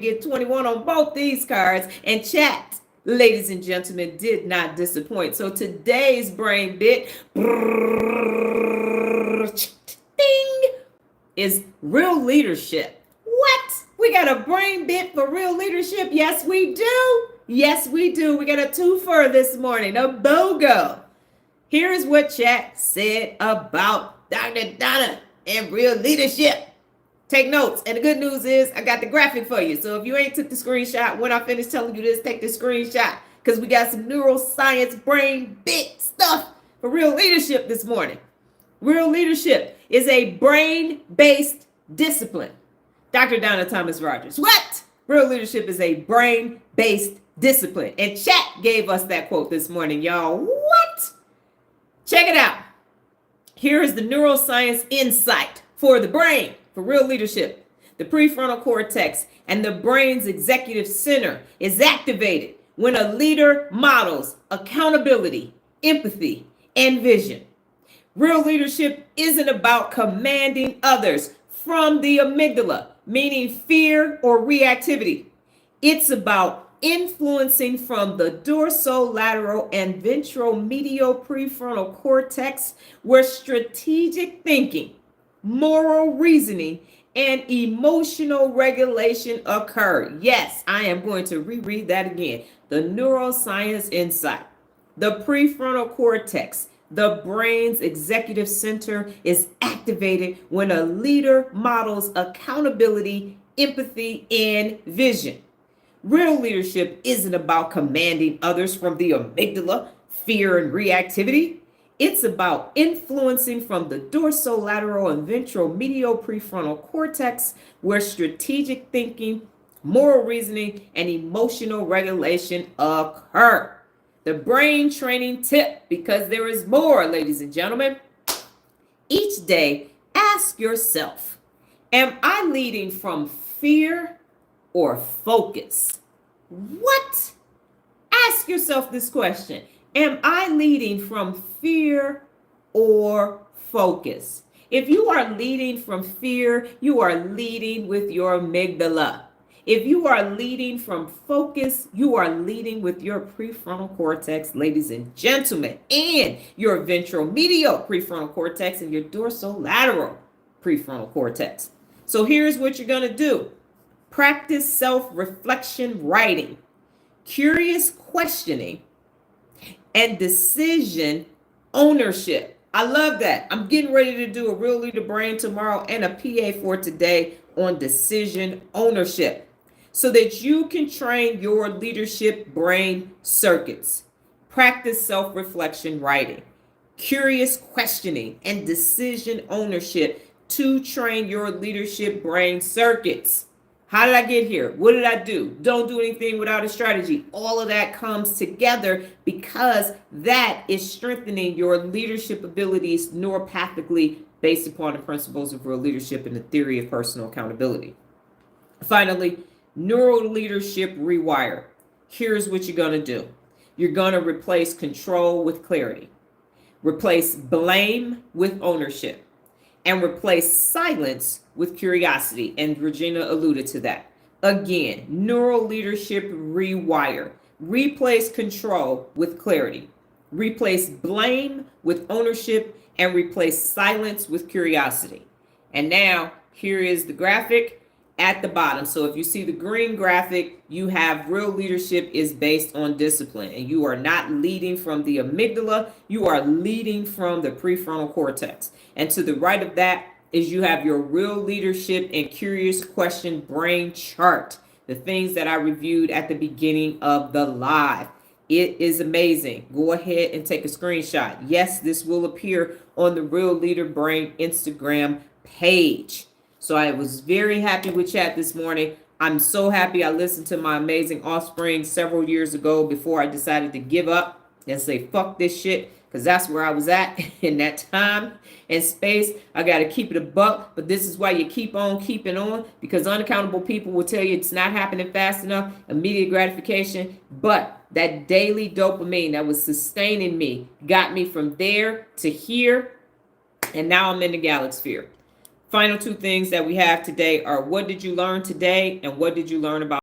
get 21 on both these cards. And chat, ladies and gentlemen, did not disappoint. So today's brain bit is real leadership. What? We got a brain bit for real leadership? Yes, we do. Yes, we do. We got a twofer this morning, a BOGO. Here is what chat said about Dr. Donna and real leadership. Take notes. And the good news is I got the graphic for you. So if you ain't took the screenshot, when I finish telling you this, take the screenshot. Because we got some neuroscience brain bit stuff for real leadership this morning. Real leadership is a brain-based discipline. Dr. Donna Thomas-Rodgers. What? Real leadership is a brain-based discipline. And chat gave us that quote this morning, y'all. What? Check it out. Here is the neuroscience insight for the brain, for real leadership. The prefrontal cortex and the brain's executive center is activated when a leader models accountability, empathy, and vision. Real leadership isn't about commanding others from the amygdala, meaning fear or reactivity. It's about influencing from the dorsolateral and ventromedial prefrontal cortex, where strategic thinking, moral reasoning, and emotional regulation occur. Yes, I am going to reread that again. The neuroscience insight. The prefrontal cortex, the brain's executive center, is activated when a leader models accountability, empathy, and vision. Real leadership isn't about commanding others from the amygdala, fear, and reactivity. It's about influencing from the dorsolateral and ventromedial prefrontal cortex, where strategic thinking, moral reasoning, and emotional regulation occur. The brain training tip, because there is more, ladies and gentlemen. Each day, ask yourself, am I leading from fear or focus? What? Ask yourself this question. Am I leading from fear or focus? If you are leading from fear, you are leading with your amygdala. If you are leading from focus, you are leading with your prefrontal cortex, ladies and gentlemen, and your ventromedial prefrontal cortex and your dorsolateral prefrontal cortex. So here's what you're going to do. Practice self-reflection writing, curious questioning, and decision ownership. I love that. I'm getting ready to do a real leader brain tomorrow and a PA for today on decision ownership, so that you can train your leadership brain circuits. Practice self-reflection writing, curious questioning, and decision ownership to train your leadership brain circuits. How did I get here? What did I do? Don't do anything without a strategy. All of that comes together because that is strengthening your leadership abilities neuropathically based upon the principles of real leadership and the theory of personal accountability. Finally, neuro leadership rewire. Here's what you're going to do. You're going to replace control with clarity, replace blame with ownership, and replace silence with curiosity. And Regina alluded to that. Again, neural leadership rewire. Replace control with clarity. Replace blame with ownership, and replace silence with curiosity. And now here is the graphic at the bottom. So if you see the green graphic, you have real leadership is based on discipline, and you are not leading from the amygdala, you are leading from the prefrontal cortex. And to the right of that is you have your real leadership and curious question brain chart, the things that I reviewed at the beginning of the live. It is amazing. Go ahead and take a screenshot. Yes, this will appear on the Real Leader Brain Instagram page. So I was very happy with chat this morning. I'm so happy I listened to my amazing offspring several years ago before I decided to give up and say, fuck this shit, because that's where I was at in that time and space. I got to keep it a buck, but this is why you keep on keeping on, because unaccountable people will tell you it's not happening fast enough, immediate gratification, but that daily dopamine that was sustaining me got me from there to here, and now I'm in the galaxy sphere. Final two things that we have today are what did you learn today and what did you learn about